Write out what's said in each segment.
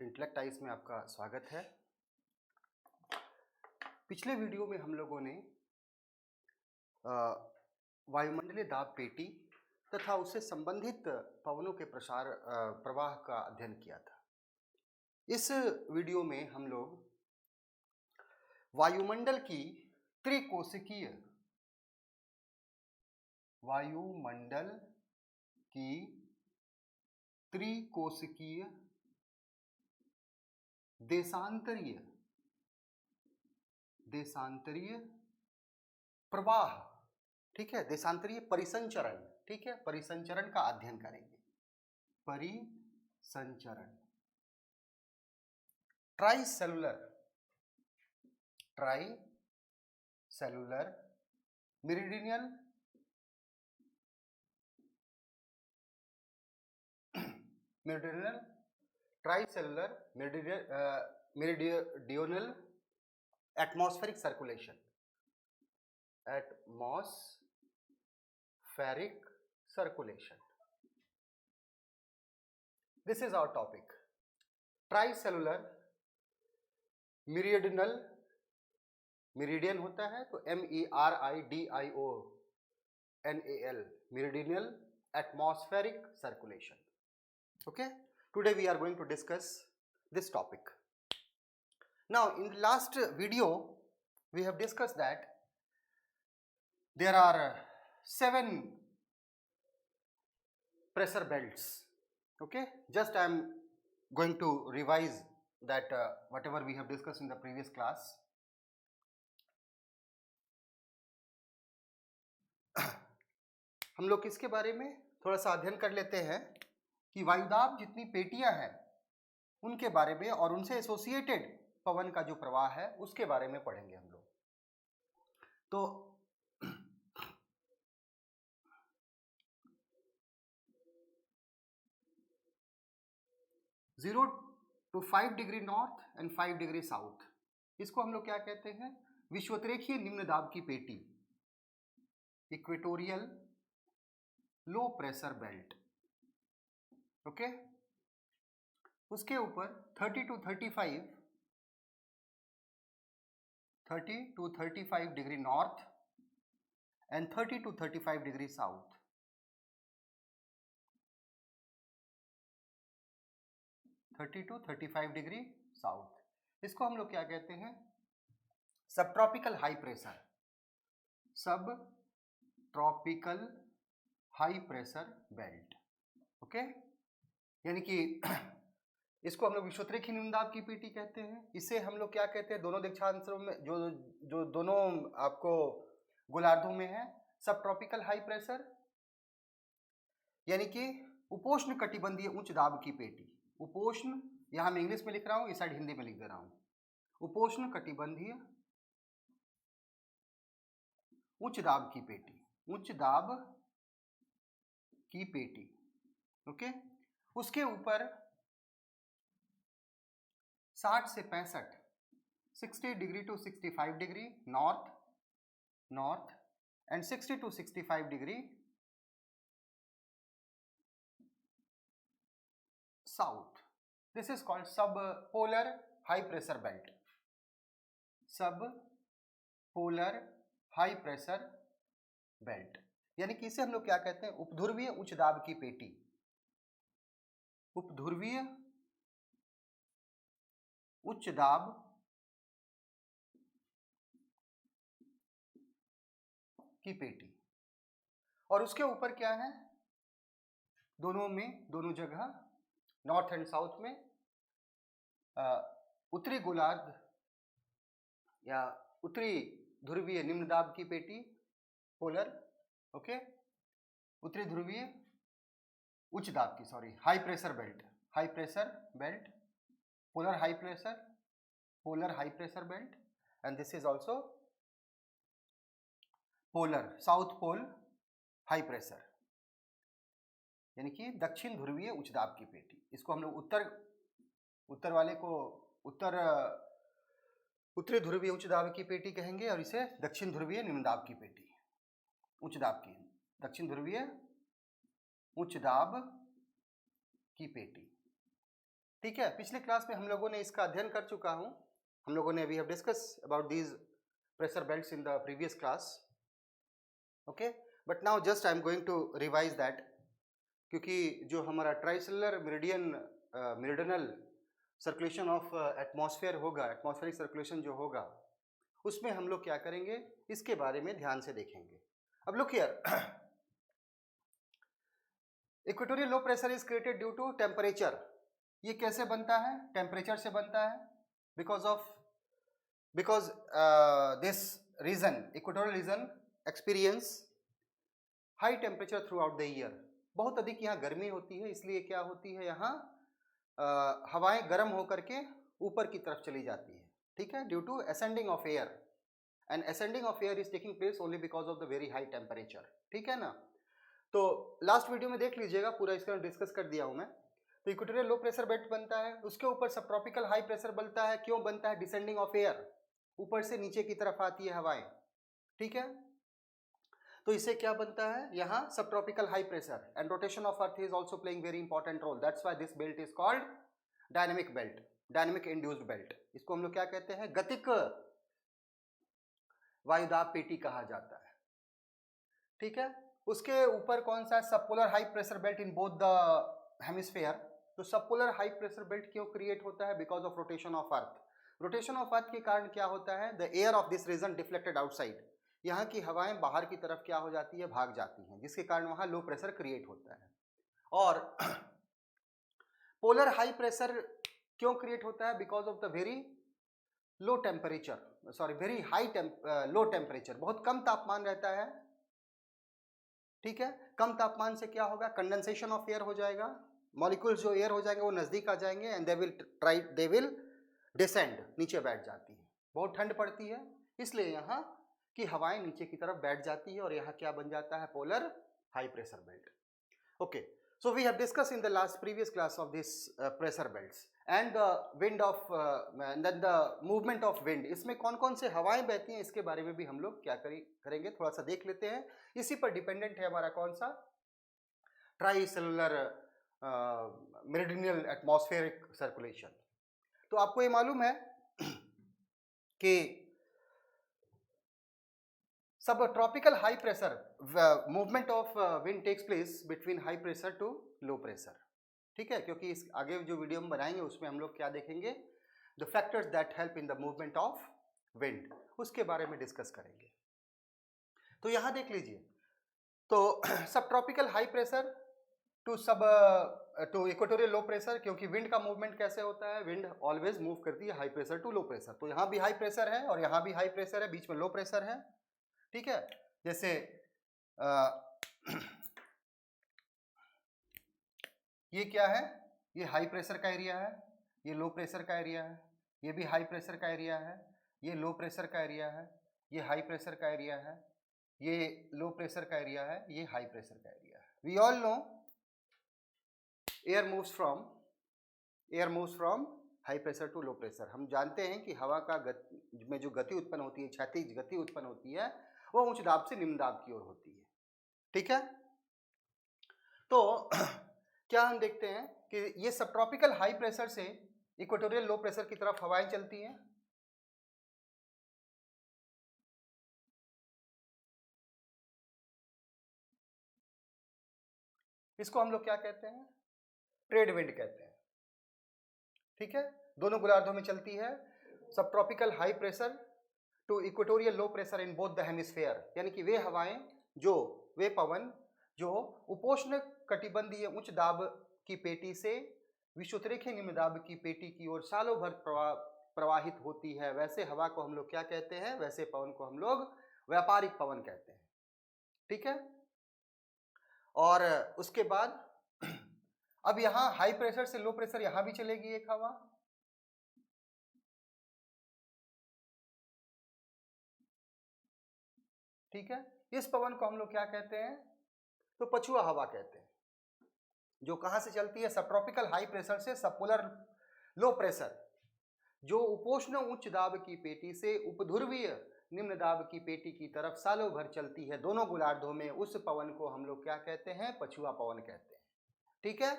Intellect eyes में आपका स्वागत है। पिछले वीडियो में हम लोगों ने वायुमंडलीय दाब पेटी तथा उससे संबंधित पवनों के प्रवाह का अध्ययन किया था। इस वीडियो में हम लोग वायुमंडल की त्रिकोशिकीय देशांतरीय प्रवाह, ठीक है, देशांतरीय परिसंचरण, ठीक है, परिसंचरण का अध्ययन करेंगे। परिसंचरण, tricellular meridional tricellular meridional atmospheric circulation, this is our topic. Tricellular meridional, meridian होता है तो MERIDIONAL, meridional atmospheric circulation. Okay, today we are going to discuss this topic. Now in the last video we have discussed that there are 7 pressure belts. Okay, just I am going to revise that whatever we have discussed in the previous class. हम लोग किसके बारे में थोड़ा सा अध्ययन कर लेते हैं कि वायुदाब जितनी पेटियां हैं उनके बारे में और उनसे एसोसिएटेड पवन का जो प्रवाह है उसके बारे में पढ़ेंगे हम लोग। तो 0 to 5 degree north and 5 degree south, इसको हम लोग क्या कहते हैं? विषुवतरेखीय निम्न दाब की पेटी, equatorial low pressure belt. Okay, उसके ऊपर 30 to 35 degree north and 30 to 35 degree south. 30 to 35 degree south, इसको हम लोग क्या कहते हैं? सब ट्रॉपिकल हाई प्रेशर, सब tropical high pressure belt. Okay, यानी कि इसको हम लोग विषुवतरेखीय निम्न दाब की पेटी कहते हैं। इसे हम लोग क्या कहते हैं? दोनों दिशांतरों में जो दोनों आपको गोलार्धों में है, सब ट्रॉपिकल हाई प्रेशर, यानी कि उपोष्ण कटिबंधीय उच्च दाब की पेटी। उपोष्ण, यहां मैं इंग्लिश में लिख रहा हूं, इस साइड हिंदी में लिख दे रहा हूं। उपोष्ण कटिबंधीय उच्च दाब की पेटी, उच्च दाब की पेटी। ओके, उसके ऊपर 60 से 65, 60 degree to 65 degree north and 60 to 65 degree south. This is called sub polar high pressure belt, sub polar high pressure belt, यानी कि इसे हम लोग क्या कहते हैं? उपध्रुवीय उच्च दाब की पेटी, उपध्रुवीय उच्च दाब की पेटी। और उसके ऊपर क्या है? दोनों जगह नॉर्थ एंड साउथ में उत्तरी गोलार्ध या उत्तरी ध्रुवीय निम्न दाब की पेटी, पोलर, ओके, उत्तरी ध्रुवीय उच्च दाब की, sorry, high pressure belt, polar high pressure belt, and this is also polar south pole high pressure, यानी कि दक्षिण ध्रुवीय उच्च दाब की पेटी। इसको हम लोग उत्तर वाले को उत्तरी ध्रुवीय उच्च दाब की पेटी कहेंगे और इसे दक्षिण ध्रुवीय निम्न दाब की पेटी, उच्च दाब की, दक्षिण ध्रुवीय उच्च दाब की पेटी। ठीक है, पिछले क्लास में हम लोगों ने इसका अध्ययन कर चुका हूं। हम लोगों ने we have discuss about these pressure belts in the previous class, okay, but now just I am going to revise that, क्योंकि जो हमारा tricellular meridional circulation of atmosphere होगा, एटमॉस्फेरिक सर्कुलेशन जो होगा, उसमें हम लोग क्या करेंगे इसके बारे में ध्यान से देखेंगे। अब look here, equatorial low pressure is created due to temperature. ये कैसे बनता है? टेम्परेचर से बनता है, because this region, equatorial region experience high temperature throughout the year. बहुत अधिक यहाँ गर्मी होती है, इसलिए क्या होती है यहाँ हवाएं गर्म होकर के ऊपर की तरफ चली जाती है, ठीक है, due to ascending of air, and ascending of air is taking place only because of the very high temperature, ठीक है ना। तो लास्ट वीडियो में देख लीजिएगा, पूरा इसका डिस्कस कर दिया हूं मैं। तो इक्वेटोरियल लो प्रेशर बेल्ट बनता है, उसके ऊपर सब ट्रॉपिकल हाई प्रेशर बनता है। क्यों बनता है? डिसेंडिंग ऑफ एयर, ऊपर से नीचे की तरफ आती है हवाएं, ठीक है। तो इससे क्या बनता है? यहाँ sub tropical high pressure, and rotation of earth is also playing very important role. That's why this belt is called dynamic belt, dynamic induced belt. इसको हम लोग क्या कहते हैं? गतिक वायुदाब पेटी कहा जाता है, ठीक है। उसके ऊपर कौन सा? Subpolar high pressure belt in both the hemisphere. तो सबपोलर हाई प्रेशर बेल्ट क्यों क्रिएट होता है? Because of rotation of earth. Rotation of earth के कारण क्या होता है? The air of this region deflected outside, यहाँ की हवाएं बाहर की तरफ क्या हो जाती है? भाग जाती हैं, जिसके कारण वहां लो प्रेशर क्रिएट होता है। और पोलर हाई प्रेशर क्यों क्रिएट होता है? Because of the very low temperature, sorry very high low temperature, बहुत कम तापमान रहता है, ठीक है। कम तापमान से क्या होगा? कंडेंसेशन ऑफ एयर हो जाएगा, मॉलिक्यूल्स जो एयर हो जाएंगे वो नजदीक आ जाएंगे, एंड दे विल डिसेंड, नीचे बैठ जाती है। बहुत ठंड पड़ती है, इसलिए यहाँ की हवाएं नीचे की तरफ बैठ जाती है, और यहाँ क्या बन जाता है? Polar high pressure belt, okay. So we have discussed in the previous class of this pressure belts and the wind of and then the movement of wind. इसमें कौन कौन से हवाएं बहती हैं इसके बारे में भी हम लोग क्या करेंगे, थोड़ा सा देख लेते हैं। इसी पर डिपेंडेंट है हमारा कौन सा? Tricellular meridional atmospheric circulation. तो आपको ये मालूम है कि sub tropical high pressure movement of wind takes place between high pressure to low pressure, ठीक है। क्योंकि इस आगे जो वीडियो हम बनाएंगे उसमें हम लोग क्या देखेंगे? The factors that help in the movement of wind, उसके बारे में डिस्कस करेंगे। तो यहां देख लीजिए, तो sub tropical high pressure to equatorial low pressure, क्योंकि विंड का मूवमेंट कैसे होता है? विंड ऑलवेज मूव करती है high pressure to low pressure. तो यहाँ भी हाई प्रेशर है और यहाँ भी हाई प्रेशर है, बीच में लो प्रेशर है, ठीक है। जैसे ये क्या है? ये हाई प्रेशर का एरिया है, ये लो प्रेशर का एरिया है, ये भी हाई प्रेशर का एरिया है, ये लो प्रेशर का एरिया है, ये हाई प्रेशर का एरिया है, ये लो प्रेशर का एरिया है, ये हाई प्रेशर का एरिया है। We all know air moves from high pressure to low pressure. हम जानते हैं कि हवा का में जो गति उत्पन्न होती है, क्षैतिज गति उत्पन्न होती है, वो उच्च दाब से निम्न दाब की ओर होती है, ठीक है। तो क्या हम देखते हैं कि ये सब ट्रॉपिकल हाई प्रेशर से इक्वेटोरियल लो प्रेशर की तरफ हवाएं चलती हैं, इसको हम लोग क्या कहते हैं? ट्रेड विंड कहते हैं, ठीक है। दोनों गोलार्धों में चलती है, sub tropical high pressure to equatorial low pressure in both the hemisphere, यानी कि वे पवन जो उपोष्ण कटिबंधीय उच्च दाब की पेटी से विषुवतरेखीय निम्न दाब की पेटी की ओर सालों भर प्रवाहित होती है, वैसे हवा को हम लोग क्या कहते हैं? वैसे पवन को हम लोग व्यापारिक पवन कहते हैं, ठीक है। और उसके बाद अब यहां हाई प्रेशर से लो प्रेशर यहां भी चलेगी एक हवा, ठीक है। इस पवन को हम लोग क्या कहते हैं? तो पछुआ हवा कहते हैं, जो कहां से चलती है? सब ट्रॉपिकल हाई प्रेशर से सबपोलर लो प्रेशर, जो उपोष्ण उच्च दाब की पेटी से उपध्रुवीय निम्न दाब की पेटी की तरफ सालों भर चलती है, दोनों गोलार्धों में। उस पवन को हम लोग क्या कहते हैं? पछुआ पवन कहते हैं, ठीक है।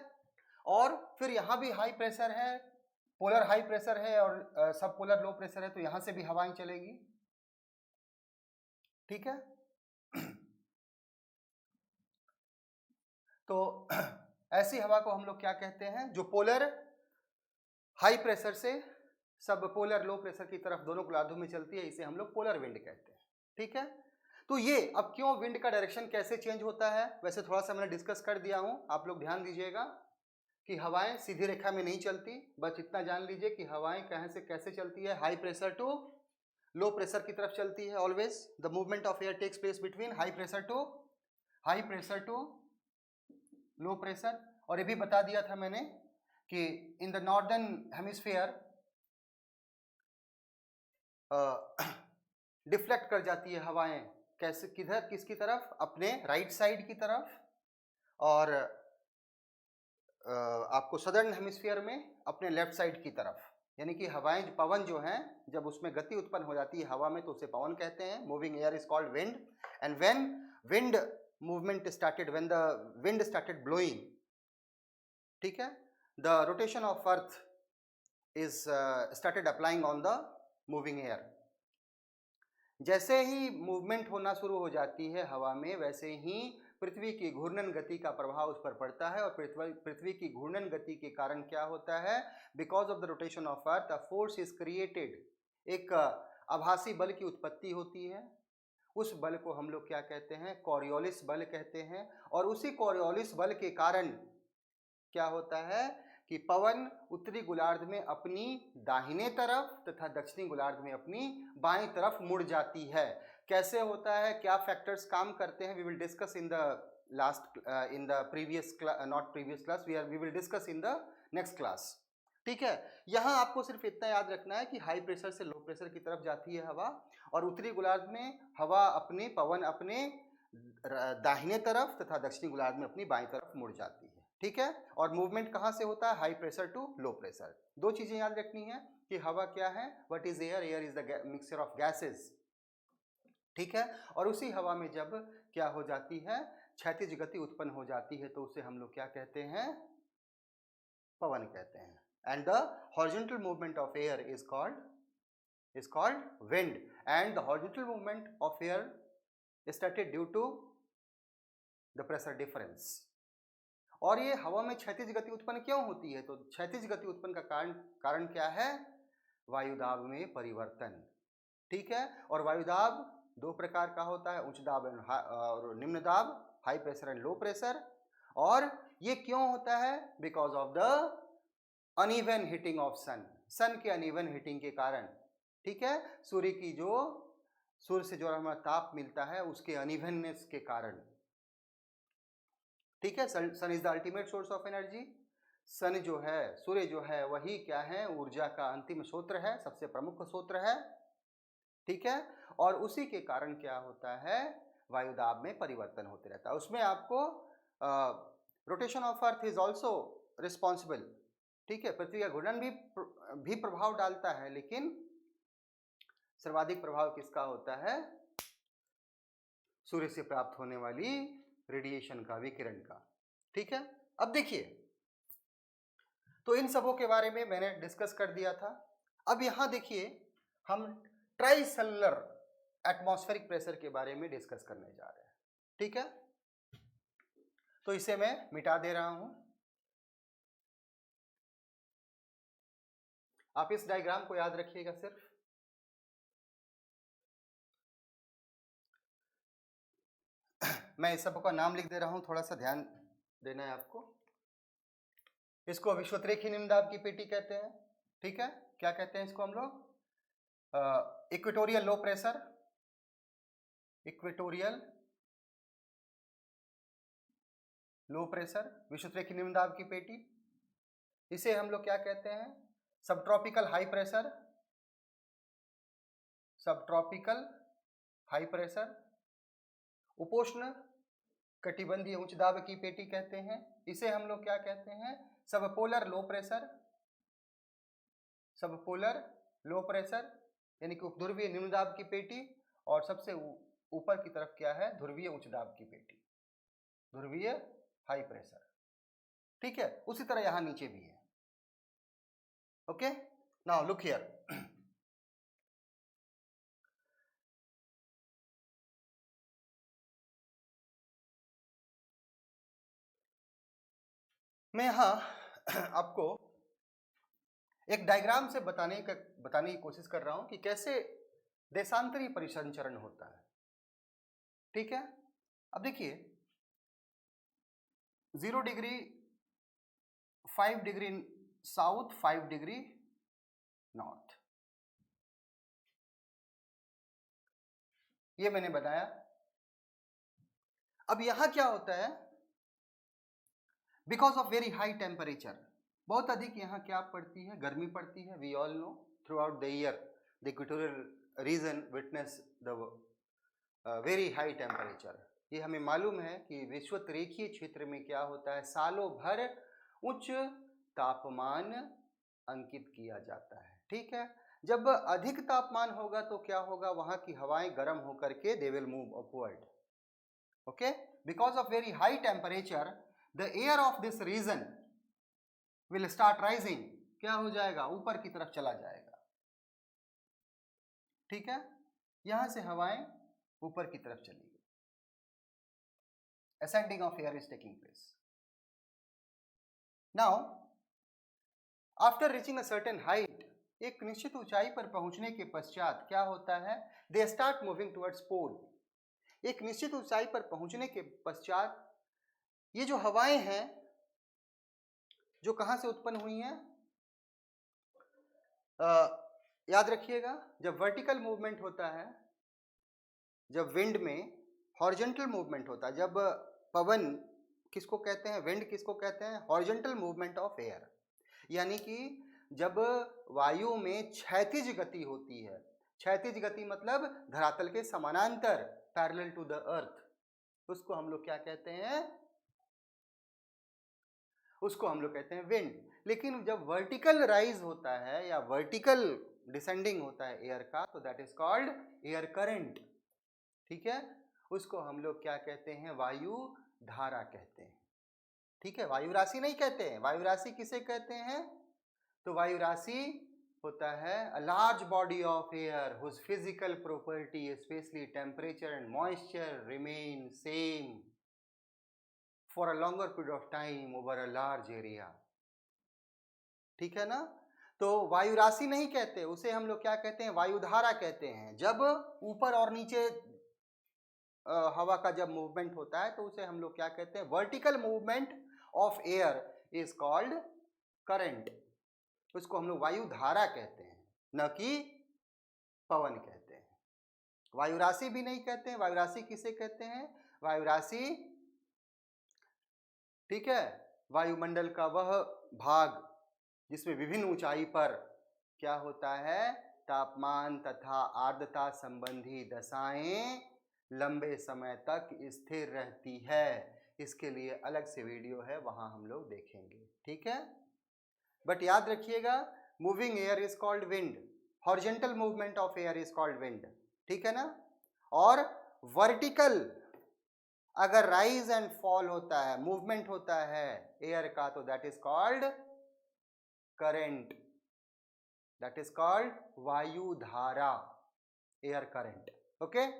और फिर यहाँ भी हाई प्रेशर है, पोलर हाई प्रेशर है और सब पोलर लो प्रेशर है, तो यहाँ से भी हवाएं चलेगी। ठीक है। तो ऐसी हवा को हम लोग क्या कहते हैं, जो पोलर हाई प्रेशर से सब पोलर लो प्रेशर की तरफ दोनों गोलार्धों में चलती है, इसे हम लोग पोलर विंड कहते हैं। ठीक है। तो ये अब क्यों विंड का डायरेक्शन कैसे चेंज होता है, वैसे थोड़ा सा मैंने डिस्कस कर दिया हूं, आप लोग ध्यान दीजिएगा कि हवाएं सीधी रेखा में नहीं चलती, बस इतना जान लीजिए कि हवाएं कहां से कैसे चलती है, high pressure to low pressure की तरफ चलती है। Always the movement of air takes place between high pressure to low pressure. और ये भी बता दिया था मैंने कि in the northern hemisphere deflect कर जाती है हवाएं, कैसे, किधर, किसकी तरफ, अपने राइट साइड की तरफ, और आपको सदर्न हेमिस्फीयर में अपने लेफ्ट साइड की तरफ। यानी कि हवाएं, पवन जो हैं, जब उसमें गति उत्पन्न हो जाती है हवा में तो उसे पवन कहते हैं। Moving air is called wind, and when wind movement started, when the wind started blowing, ठीक है, the rotation of earth is started applying on the moving air. जैसे ही मूवमेंट होना शुरू हो जाती है हवा में, वैसे ही पृथ्वी की घूर्णन गति का प्रभाव उस पर पड़ता है, और पृथ्वी की घूर्णन गति के कारण क्या होता है, because of the rotation of earth a force is created, एक आभासी बल की उत्पत्ति होती है। उस बल को हम लोग क्या कहते हैं, कॉरियोलिस बल कहते हैं। और उसी कॉरियोलिस बल के कारण क्या होता है कि पवन उत्तरी गोलार्ध में अपनी दाहिने तरफ तथा दक्षिणी गोलार्ध में अपनी बाएं तरफ मुड़ जाती है। कैसे होता है, क्या फैक्टर्स काम करते हैं, we will discuss in the last, in the previous, not previous class, we will discuss in the next class. ठीक है। यहाँ आपको सिर्फ इतना याद रखना है कि हाई प्रेशर से लो प्रेशर की तरफ जाती है हवा, और उत्तरी गोलार्ध में हवा अपने, पवन अपने दाहिने तरफ तथा दक्षिणी गोलार्ध में अपनी बाएं तरफ मुड़ जाती है। ठीक है। और मूवमेंट कहाँ से होता है, high pressure to low pressure. दो चीजें याद रखनी है कि हवा क्या है, what is air, air is the mixture of gases. ठीक है। और उसी हवा में जब क्या हो जाती है, क्षैतिज गति उत्पन्न हो जाती है, तो उसे हम लोग क्या कहते हैं, पवन कहते हैं। And the horizontal movement of air is called wind, and the horizontal movement of air started due to the pressure difference. और ये हवा में क्षैतिज गति उत्पन्न क्यों होती है, तो क्षैतिज गति उत्पन्न का कारण क्या है, वायुदाब में परिवर्तन। ठीक है। और वायुदाब दो प्रकार का होता है, उच्च दाब और निम्न दाब, high pressure and low pressure. और ये क्यों होता है, because of the uneven heating of sun के अनइवन हीटिंग के कारण। ठीक है। सूर्य से जो हमें ताप मिलता है उसके अनइवननेस के कारण। ठीक है। Sun is the ultimate source of energy. Sun जो है, सूर्य जो है, वही क्या है, ऊर्जा का अंतिम स्रोत है, सबसे प्रमुख स्रोत है। ठीक है। और उसी के कारण क्या होता है, वायुदाब में परिवर्तन होते रहता है। उसमें आपको rotation of earth is also responsible. ठीक है। पृथ्वी का घूर्णन भी प्रभाव डालता है, लेकिन सर्वाधिक प्रभाव किसका होता है, सूर्य से प्राप्त होने वाली रेडिएशन का, विकिरण का। ठीक है। अब देखिए, तो इन सबों के बारे में मैंने डिस्कस कर दिया था। अब यहां देखिए, हम ट्राइसेलुलर एटमॉस्फेरिक प्रेशर के बारे में डिस्कस करने जा रहे हैं। ठीक है। तो इसे मैं मिटा दे रहा हूं। आप इस डायग्राम को याद रखिएगा सिर्फ। मैं इस सबका नाम लिख दे रहा हूं, थोड़ा सा ध्यान देना है आपको। इसको विषुवतरेखीय निम्न दाब की पेटी कहते हैं। ठीक है। क्या कहते हैं इसको हम लोग, equatorial low pressure, equatorial low pressure, विषुवतरेखीय निम्न दाब की पेटी। इसे हम लोग क्या कहते हैं, सब ट्रॉपिकल हाई प्रेशर, सब ट्रॉपिकल हाई प्रेशर, उपोष्ण कटिबंधीय उच्च दाब की पेटी कहते हैं। इसे हम लोग क्या कहते हैं, सब पोलर लो प्रेशर, सब पोलर लो प्रेशर, यानी कि उपध्रुवीय निम्न दाब की पेटी। और सबसे ऊपर की तरफ क्या है, ध्रुवीय उच्च दाब की पेटी, ध्रुवीय हाई प्रेशर। ठीक है, उसी तरह यहां नीचे भी है। ओके, नाउ लुक हियर, मैं यहां आपको एक डायग्राम से बताने की कोशिश कर रहा हूं कि कैसे देशांतरी परिसंचरण होता है। ठीक है, अब देखिए 0 degree, 5 degree south, 5 degree north, ये मैंने बताया। अब यहां क्या होता है, because of very high temperature, बहुत अधिक यहाँ क्या पड़ती है, गर्मी पड़ती है। We all know throughout the year the equatorial region witness the very high temperature. ये हमें मालूम है कि विषुवतरेखीय क्षेत्र में क्या होता है, सालों भर उच्च तापमान अंकित किया जाता है। ठीक है, जब अधिक तापमान होगा तो क्या होगा, वहां की हवाएं गर्म होकर के they will move upward. Okay, because of very high temperature the air of this region will start rising, क्या हो जाएगा, ऊपर की तरफ चला जाएगा। ठीक है, यहां से हवाएं ऊपर की तरफ चली गई, ascending of air is taking place. Now after reaching a certain height, एक निश्चित ऊंचाई पर पहुंचने के पश्चात क्या होता है, they start moving towards pole। एक निश्चित ऊंचाई पर पहुंचने के पश्चात ये जो हवाएं हैं जो कहां से उत्पन्न हुई हैं, याद रखिएगा जब वर्टिकल मूवमेंट होता है, जब विंड में हॉरिजॉन्टल मूवमेंट होता है, जब पवन किसको कहते हैं, विंड किसको कहते हैं, हॉरिजॉन्टल मूवमेंट ऑफ एयर, यानी कि जब वायु में क्षैतिज गति होती है। क्षैतिज गति मतलब धरातल के समानांतर, पैरेलल टू द अर्थ, उसको हम लोग क्या कहते हैं, उसको हम लोग कहते हैं विंड। लेकिन जब वर्टिकल राइज होता है या वर्टिकल डिसेंडिंग होता है एयर का, तो that is called air current. ठीक है, उसको हम लोग क्या कहते हैं, वायु धारा कहते हैं। ठीक है, वायु राशि नहीं कहते हैं। वायु राशि किसे कहते हैं, तो वायु राशि होता है a large body of air whose physical property specially temperature and moisture remain same for a longer period of time over a large area. ठीक है ना, तो वायु राशि नहीं कहते, उसे हम लोग क्या कहते हैं, वायुधारा कहते हैं। जब ऊपर और नीचे हवा का जब मूवमेंट होता है तो उसे हम लोग क्या कहते हैं, vertical movement of air is called current, उसको हम लोग वायु धारा कहते हैं, न कि पवन कहते हैं। वायु राशि भी नहीं कहते हैं। वायु राशि किसे कहते हैं, वायु राशि, ठीक है, वायुमंडल का वह भाग जिसमें विभिन्न ऊंचाई पर क्या होता है, तापमान तथा आर्द्रता संबंधी दशाएं लंबे समय तक स्थिर रहती है। इसके लिए अलग से वीडियो है, वहां हम लोग देखेंगे। ठीक है, बट याद रखिएगा moving air is called wind, horizontal movement of air is called wind. ठीक है ना, और वर्टिकल अगर राइज एंड फॉल होता है, मूवमेंट होता है एयर का, तो that is called current, that is called वायु धारा, air current. Okay,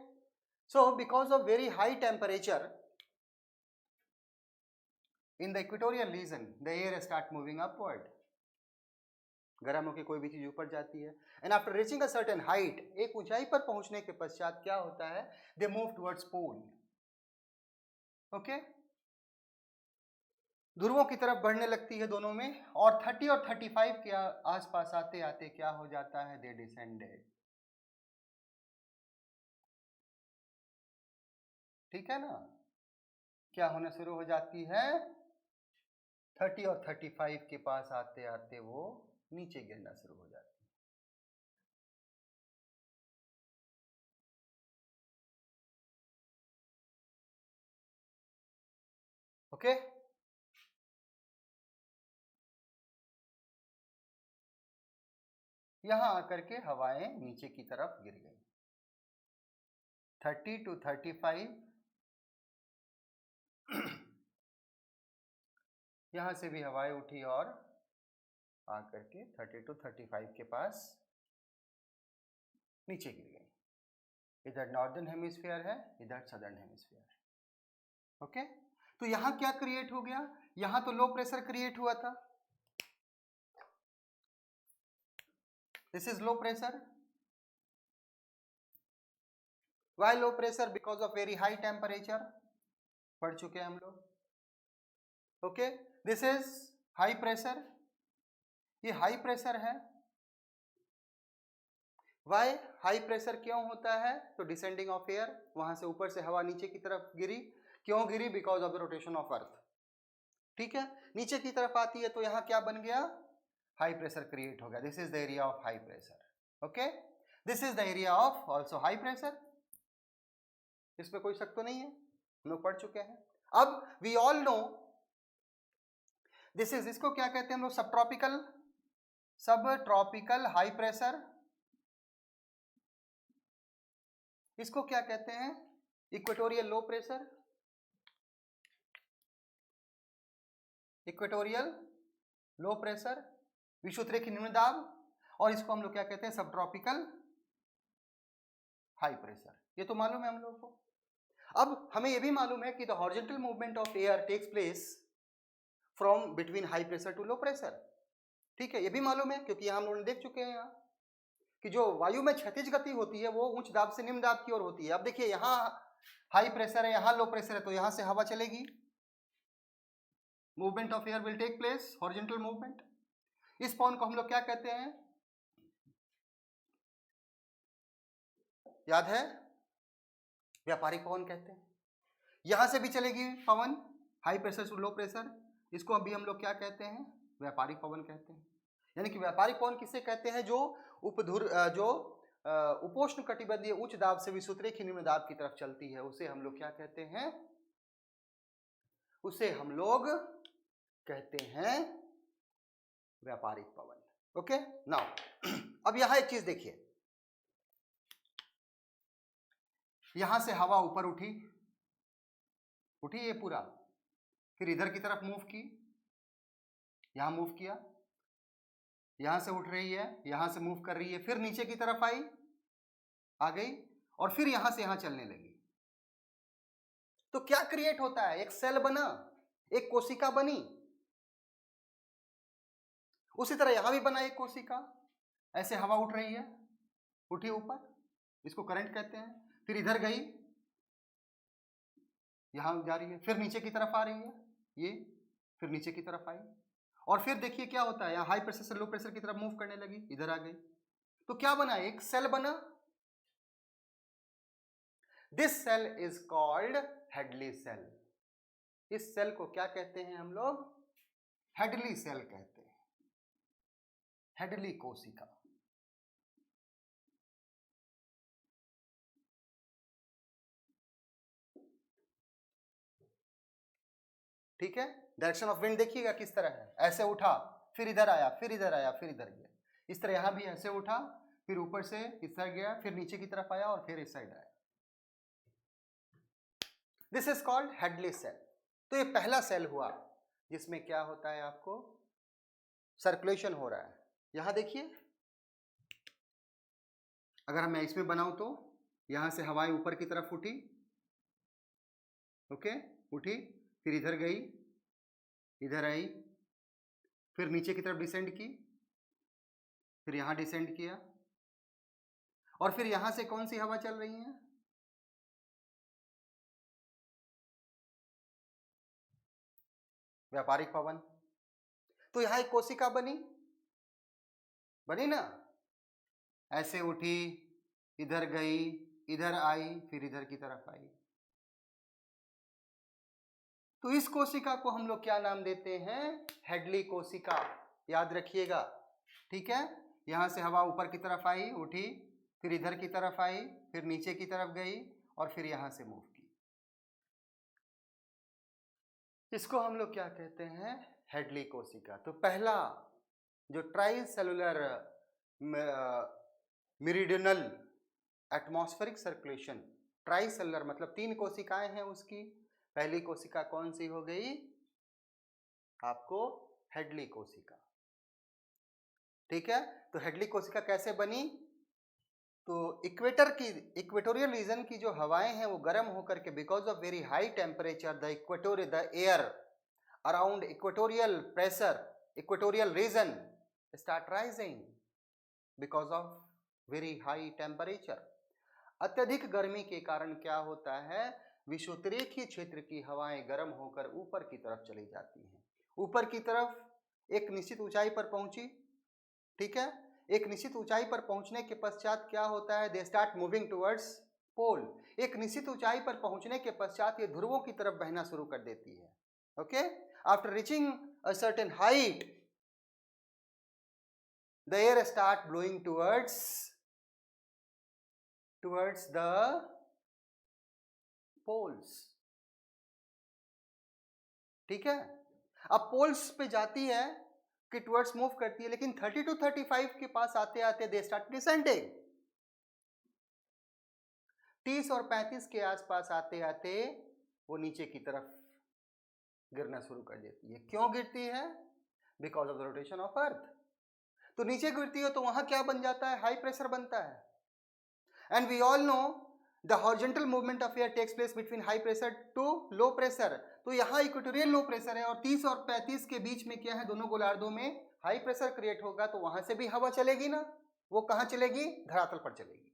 so because of very high temperature in the equatorial region the air start moving upward, गर्म होकर कोई भी चीज ऊपर जाती है। And after reaching a certain height, एक ऊंचाई पर पहुंचने के पश्चात क्या होता है, they move towards pole. Okay, ध्रुवों की तरफ बढ़ने लगती है दोनों में, और 30 और 35 के आसपास आते आते क्या हो जाता है, दे डिसेंडेड। ठीक है ना, क्या होना शुरू हो जाती है, 30 और 35 के पास आते आते वो नीचे गिरना शुरू हो जाती है। ओके, यहां आकर के हवाएं नीचे की तरफ गिर गई, 30 to 35 यहां से भी हवाएं उठी और आकर के 32 35 के पास नीचे गिर गई। इधर नॉर्दर्न हेमिस्फीयर है, इधर सदर्न हेमिस्फीयर है। ओके, तो यहां क्या क्रिएट हो गया, यहां तो लो प्रेशर क्रिएट हुआ था, this is low pressure. Why low pressure? Because of very high temperature, पढ़ चुके हैं हम लोग। Okay, this is high pressure, ये हाई प्रेशर है। वाई हाई प्रेशर क्यों होता है? तो डिसेंडिंग ऑफ एयर, वहां से ऊपर से हवा नीचे की तरफ गिरी, क्यों गिरी? Because of the rotation of earth. ठीक है, नीचे की तरफ आती है तो यहां क्या बन गया, हाई प्रेशर क्रिएट हो गया। This is the area of high pressure. Okay, this is the area of also high pressure, इसमें कोई शक तो नहीं है, हम लोग पढ़ चुके हैं। अब we all know this is, इसको क्या कहते हैं हम लोग, सब ट्रॉपिकल हाई प्रेशर। इसको क्या कहते हैं, equatorial low pressure, equatorial low pressure, विषुवत निम्न दाब, और इसको हम लोग क्या कहते हैं, सब ट्रॉपिकल हाई प्रेशर। ये तो मालूम है हम लोग को। अब हमें यह भी मालूम है कि the horizontal movement of air takes place from between high pressure to low pressure. ठीक है, ये भी मालूम है क्योंकि हम लोग देख चुके हैं यहाँ कि जो वायु में क्षैतिज गति होती है वो उच्च दाब से निम्न दाब की ओर होती है। अब देखिए यहाँ हाई प्रेशर है, यहाँ लो प्रेशर है, तो यहाँ से हवा चलेगी, movement of air will take place, horizontal movement. इस पवन को हम लोग क्या कहते हैं, याद है, व्यापारिक पवन कहते हैं। यहां से भी चलेगी पवन हाई प्रेशर से लो प्रेशर, इसको अभी हम लोग क्या कहते हैं, व्यापारिक पवन कहते हैं। यानी कि व्यापारिक पवन किसे कहते हैं, जो उपोष्ण कटिबंधीय उच्च दाब से विषुवत निम्न दाब की तरफ चलती है, उसे हम लोग क्या कहते हैं, उसे हम लोग कहते हैं व्यापारिक पवन। ओके, नाउ अब यहां एक चीज देखिए, यहां से हवा ऊपर उठी ये पूरा, फिर इधर की तरफ मूव की, यहां मूव किया, यहां से उठ रही है, यहां से मूव कर रही है, फिर नीचे की तरफ आ गई, और फिर यहां से यहां चलने लगी। तो क्या क्रिएट होता है, एक सेल बना, एक कोशिका बनी। उसी तरह यहां भी बना एक कोशिका, ऐसे हवा उठ रही है, उठी ऊपर, इसको करंट कहते हैं, फिर इधर गई, यहां जा रही है, फिर नीचे की तरफ आ रही है, ये फिर नीचे की तरफ आई, और फिर देखिए क्या होता है, यहाँ हाई प्रेशर से लो प्रेशर की तरफ मूव करने लगी, इधर आ गई, तो क्या बना, एक सेल बना। This cell is called Hadley cell. इस सेल को क्या कहते हैं हम लोग, हेडली सेल कहते हैं, हेडली कोशिका। ठीक है, डायरेक्शन ऑफ विंड देखिएगा किस तरह है, ऐसे उठा, फिर इधर आया, फिर इधर आया, फिर इधर गया, इस तरह यहां भी ऐसे उठा, फिर ऊपर से इस तरह गया, फिर नीचे की तरफ आया, और फिर इस साइड आया। This is called Hadley cell. तो ये पहला सेल हुआ जिसमें क्या होता है, आपको सर्कुलेशन हो रहा है। यहां देखिए, अगर मैं इसमें बनाऊं तो यहां से हवाएं ऊपर की तरफ उठी, ओके, उठी, फिर इधर गई, इधर आई, फिर नीचे की तरफ डिसेंड की, फिर यहां डिसेंड किया, और फिर यहां से कौन सी हवा चल रही है, व्यापारिक पवन। तो यहां एक कोशिका बनी ना, ऐसे उठी, इधर गई, इधर आई, फिर इधर की तरफ आई। तो इस कोशिका को हम लोग क्या नाम देते हैं, हेडली कोशिका, याद रखिएगा। ठीक है, यहां से हवा ऊपर की तरफ आई, उठी, फिर इधर की तरफ आई, फिर नीचे की तरफ गई, और फिर यहां से मूव की। इसको हम लोग क्या कहते हैं, हेडली कोशिका। तो पहला जो try cellular meridional atmospheric circulation, try cellular मतलब 3 कोशिकाएं हैं उसकी। पहली कोशिका कौन सी हो गई, आपको हेडली कोशिका। ठीक है, तो हेडली कोशिका कैसे बनी? तो इक्वेटोरियल रीजन की जो हवाएं हैं वो गर्म होकर के because of very high temperature the air around equatorial region start rising because of very high temperature. अत्यधिक गर्मी के कारण क्या होता है, विषुवतरेखीय क्षेत्र की हवाएं गर्म होकर ऊपर की तरफ चली जाती हैं। ऊपर की तरफ एक निश्चित ऊंचाई पर पहुंची, ठीक है, एक निश्चित ऊंचाई पर पहुंचने के पश्चात क्या होता है, दे स्टार्ट मूविंग टुवर्ड्स पोल। एक निश्चित ऊंचाई पर पहुंचने के पश्चात ये ध्रुवों की तरफ बहना शुरू कर देती है। Okay, after reaching a certain height the air start blowing towards the poles. ठीक है, अब पोल्स पे जाती है कि टुवर्ड्स मूव करती है, लेकिन 30 to 35 के पास आते आते दे स्टार्ट डिसेंडिंग। 30 और 35 के आसपास आते आते वो नीचे की तरफ गिरना शुरू कर देती है। क्यों गिरती है? Because of the rotation of अर्थ। तो नीचे गिरती है तो वहां क्या बन जाता है, हाई प्रेशर बनता है। And we all know the horizontal movement of air takes place between high pressure to low pressure. तो यहाँ इक्वेटोरियल लो प्रेशर है और 30 और 35 के बीच में क्या है, दोनों गोलार्धों में हाई प्रेशर क्रिएट होगा, तो वहां से भी हवा चलेगी ना, वो कहाँ चलेगी, धरातल पर चलेगी।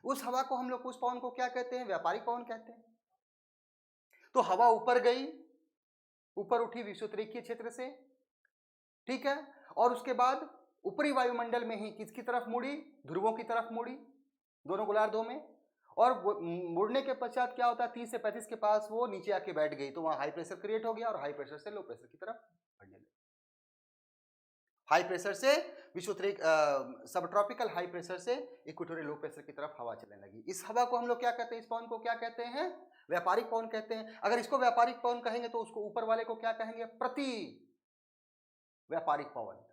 उस हवा को हम लोग, उस पवन को क्या कहते हैं, व्यापारिक पवन कहते हैं। तो हवा ऊपर गई, ऊपर उठी विषुवतरेखीय क्षेत्र से, ठीक है, और उसके बाद ऊपरी वायुमंडल में ही किसकी तरफ मुड़ी, ध्रुवों की तरफ मुड़ी, दोनों गोलार्धों में। और मुड़ने के पश्चात क्या होता है, 30 से 35 के पास वो नीचे आके बैठ गई, तो वहां हाई प्रेशर क्रिएट हो गया और हाई प्रेशर से लो प्रेशर की तरफ बढ़ने लगी। हाई प्रेशर से विषुवतरेख सब ट्रॉपिकल हाई प्रेशर से इक्वेटोरियल लो प्रेशर की तरफ हवा चलने लगी। इस हवा को हम लोग क्या कहते हैं, इस पवन को क्या कहते हैं, व्यापारिक पवन कहते हैं। अगर इसको व्यापारिक पवन कहेंगे तो उसको ऊपर वाले को क्या कहेंगे, प्रति व्यापारिक पवन।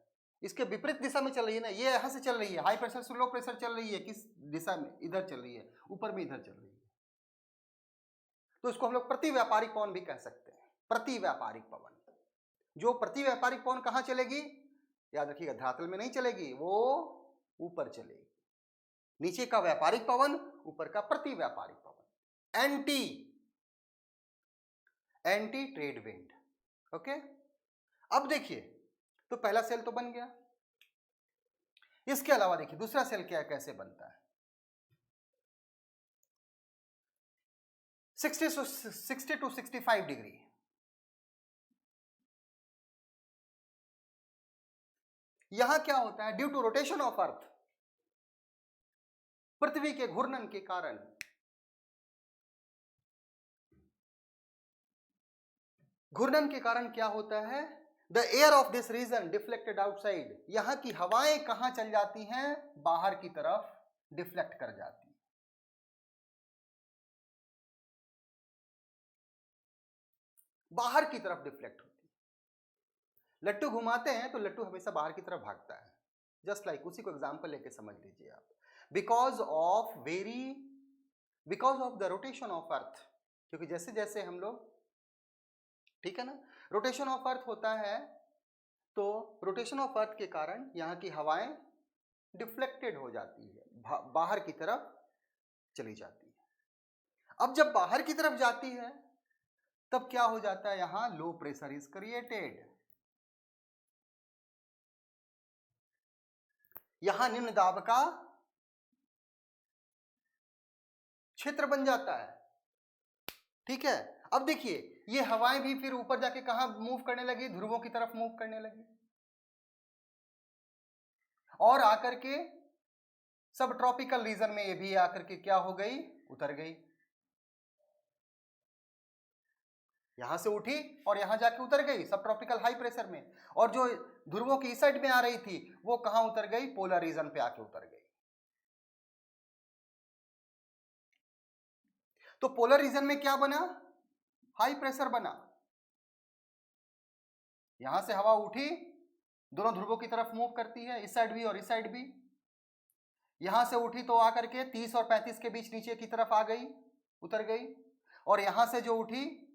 इसके विपरीत दिशा में चल रही है ना, ये यहां से चल रही है, हाई प्रेशर से लो प्रेशर चल रही है, किस दिशा में, इधर चल रही है, ऊपर में इधर चल रही है, तो इसको हम लोग प्रति व्यापारिक पवन भी कह सकते हैं। प्रति व्यापारिक पवन, जो प्रति व्यापारिक पवन कहां चलेगी, याद रखिएगा, धरातल में नहीं चलेगी, वो ऊपर चलेगी। नीचे का व्यापारिक पवन, ऊपर का प्रति व्यापारिक पवन, एंटी ट्रेड विंड। ओके, अब देखिए, तो पहला सेल तो बन गया। इसके अलावा देखिए दूसरा सेल क्या कैसे बनता है। 60 to 65 डिग्री, यहां क्या होता है, due to rotation of earth, पृथ्वी के घूर्णन के कारण क्या होता है, the air of this region deflected outside. यहां की हवाएं कहां चल जाती हैं, बाहर की तरफ डिफ्लेक्ट कर जाती हैं। बाहर की तरफ डिफ्लेक्ट होती है। लट्टू घुमाते हैं तो लट्टू हमेशा बाहर की तरफ भागता है, जस्ट लाइक उसी को एग्जांपल लेके समझ लीजिए आप। Because of the rotation of अर्थ, क्योंकि जैसे जैसे हम लोग, ठीक है ना, रोटेशन ऑफ अर्थ होता है, तो रोटेशन ऑफ अर्थ के कारण यहाँ की हवाएं डिफ्लेक्टेड हो जाती है, बाहर की तरफ चली जाती है। अब जब बाहर की तरफ जाती है तब क्या हो जाता है, यहां लो प्रेशर इज क्रिएटेड, यहां निम्न दाब का क्षेत्र बन जाता है। ठीक है, अब देखिए ये हवाएं भी फिर ऊपर जाके कहां मूव करने लगी, ध्रुवों की तरफ मूव करने लगी, और आकर के सब ट्रॉपिकल रीजन में ये भी आकर के क्या हो गई, उतर गई। यहां से उठी और यहां जाके उतर गई सब ट्रॉपिकल हाई प्रेशर में, और जो ध्रुवों की इस साइड में आ रही थी वो कहां उतर गई, पोलर रीजन पे आके उतर गई। तो पोलर रीजन में क्या बना, हाई प्रेशर बना। यहां से हवा उठी, दोनों ध्रुवों की तरफ मूव करती है, इस साइड भी और इस साइड भी। यहां से उठी तो आकर के 30 और 35 के बीच नीचे की तरफ आ गई, उतर गई। और यहां से जो उठी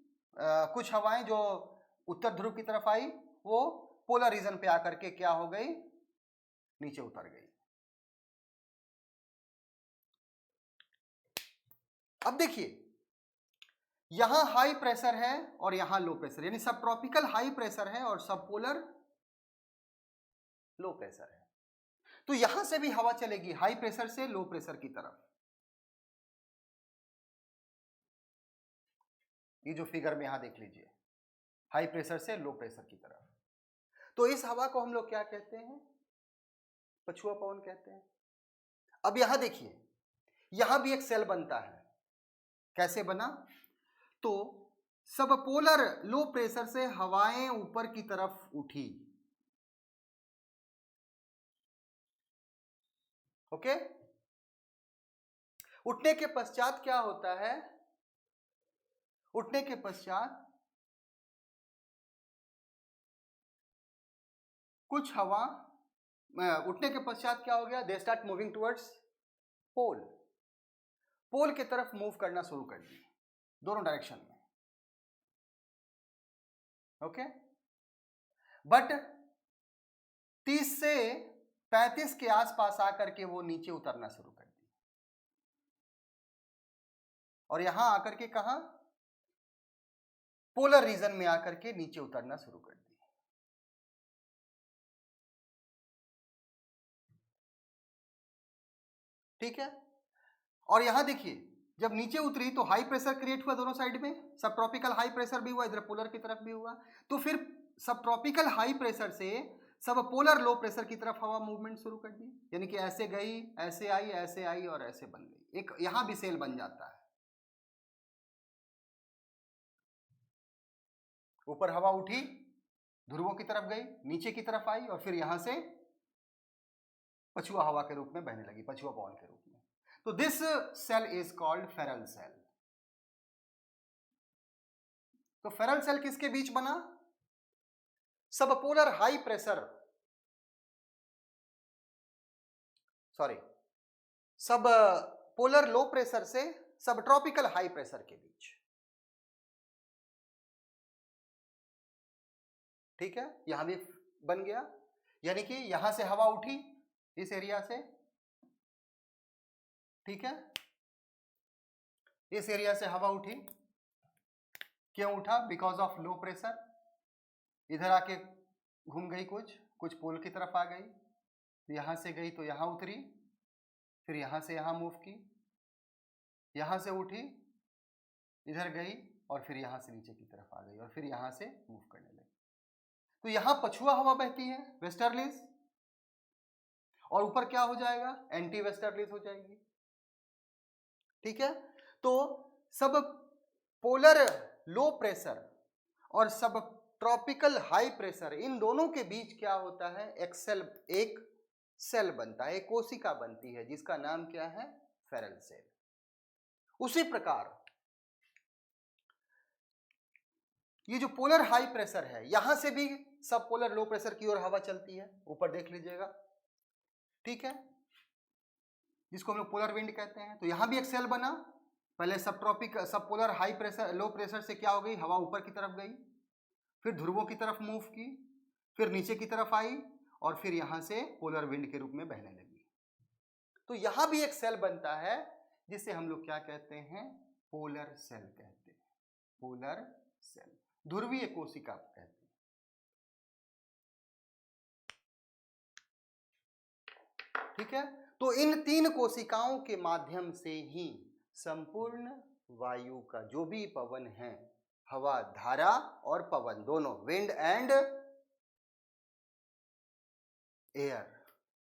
कुछ हवाएं जो उत्तर ध्रुव की तरफ आई, वो पोलर रीजन पे आकर के क्या हो गई, नीचे उतर गई। अब देखिए यहां हाई प्रेशर है और यहां लो प्रेशर, यानी सब ट्रॉपिकल हाई प्रेशर है और सब पोलर लो प्रेशर है। तो यहां से भी हवा चलेगी हाई प्रेशर से लो प्रेशर की तरफ। ये जो फिगर में यहां देख लीजिए, हाई प्रेशर से लो प्रेशर की तरफ। तो इस हवा को हम लोग क्या कहते हैं, पछुआ पवन कहते हैं। अब यहां देखिए, यहां भी एक सेल बनता है, कैसे बना, तो सब पोलर लो प्रेशर से हवाएं ऊपर की तरफ उठी, ओके। उठने के पश्चात क्या होता है, उठने के पश्चात कुछ हवा, उठने के पश्चात क्या हो गया, दे स्टार्ट मूविंग टुवर्ड्स पोल, पोल की तरफ मूव करना शुरू कर दी, दोनों डायरेक्शन में, ओके। बट 30 से 35 के आसपास आकर के वो नीचे उतरना शुरू कर दी, और यहां आकर के कहा, पोलर रीजन में आकर के नीचे उतरना शुरू कर दी। ठीक है, और यहां देखिए जब नीचे उतरी तो हाई प्रेशर क्रिएट हुआ दोनों साइड में, सब ट्रॉपिकल हाई प्रेशर भी हुआ, इधर पोलर की तरफ भी हुआ। तो फिर सब ट्रॉपिकल हाई प्रेशर से सब पोलर लो प्रेशर की तरफ हवा मूवमेंट शुरू कर दी, यानी कि ऐसे गई, ऐसे आई और ऐसे बन गई, एक यहां भी सेल बन जाता है। ऊपर हवा उठी, ध्रुवों की तरफ गई, नीचे की तरफ आई और फिर यहां से पछुआ हवा के रूप में बहने लगी, पछुआ पवन के रूप में। तो this cell is called Ferrel cell. तो फेरल सेल किसके बीच बना, sub polar high pressure, sorry, sub polar low pressure से सब ट्रॉपिकल हाई प्रेशर के बीच। ठीक है, यहां भी बन गया, यानी कि यहां से हवा उठी इस एरिया से, ठीक है, इस एरिया से हवा उठी, क्यों उठा, बिकॉज ऑफ लो प्रेशर, इधर आके घूम गई, कुछ पोल की तरफ आ गई, यहां से गई तो यहां उतरी, फिर यहां से यहां मूव की, यहां से उठी, इधर गई और फिर यहां से नीचे की तरफ आ गई और फिर यहां से मूव करने लगी। तो यहां पछुआ हवा बहती है वेस्टर्लीज, और ऊपर क्या हो जाएगा, एंटी वेस्टर्लीज हो जाएगी। ठीक है, तो सब पोलर लो प्रेशर और सब ट्रॉपिकल हाई प्रेशर, इन दोनों के बीच क्या होता है, एक सेल बनता है, एक कोशिका बनती है, जिसका नाम क्या है, फेरल सेल। उसी प्रकार ये जो पोलर हाई प्रेशर है, यहां से भी सब पोलर लो प्रेशर की ओर हवा चलती है, ऊपर देख लीजिएगा, ठीक है, जिसको हम लोग पोलर विंड कहते हैं। तो यहां भी एक सेल बना, पहले सब polar high pressure low pressure से क्या हो गई, हवा ऊपर की तरफ गई, फिर ध्रुवों की तरफ मूव की, फिर नीचे की तरफ आई और फिर यहां से पोलर विंड के रूप में बहने लगी। तो यहां भी एक सेल बनता है जिसे हम लोग क्या कहते हैं, पोलर सेल कहते हैं, पोलर सेल, ध्रुवीय कोशिका कहते हैं। ठीक है, तो इन तीन कोशिकाओं के माध्यम से ही संपूर्ण वायु का जो भी पवन है, हवा, धारा और पवन दोनों, विंड एंड एयर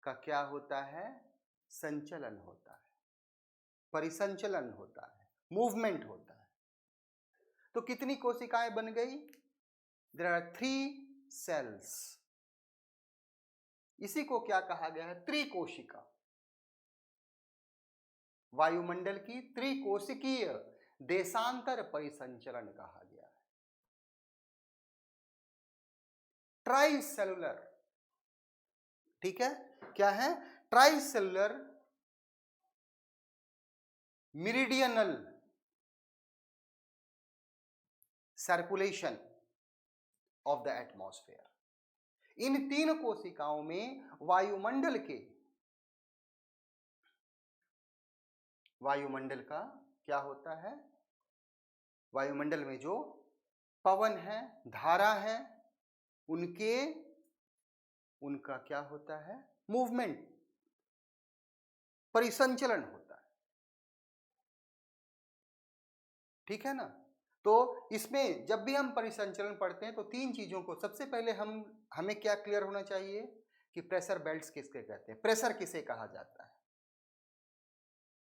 का क्या होता है, संचलन होता है, परिसंचलन होता है, मूवमेंट होता है। तो कितनी कोशिकाएं बन गई, देयर आर 3 सेल्स। इसी को क्या कहा गया है, त्रिकोशिका, वायुमंडल की त्रिकोशिकीय देशांतर परिसंचरण कहा गया है। ट्राइसेलुलर, ठीक है, क्या है, tricellular meridional circulation, of the atmosphere. इन 3 कोशिकाओं में वायुमंडल का क्या होता है, वायुमंडल में जो पवन है, धारा है, उनका क्या होता है, मूवमेंट, परिसंचलन होता है। ठीक है ना। तो इसमें जब भी हम परिसंचलन पढ़ते हैं तो 3 चीजों को सबसे पहले हमें क्या क्लियर होना चाहिए कि प्रेशर बेल्ट्स किसके कहते हैं, प्रेशर किसे कहा जाता है।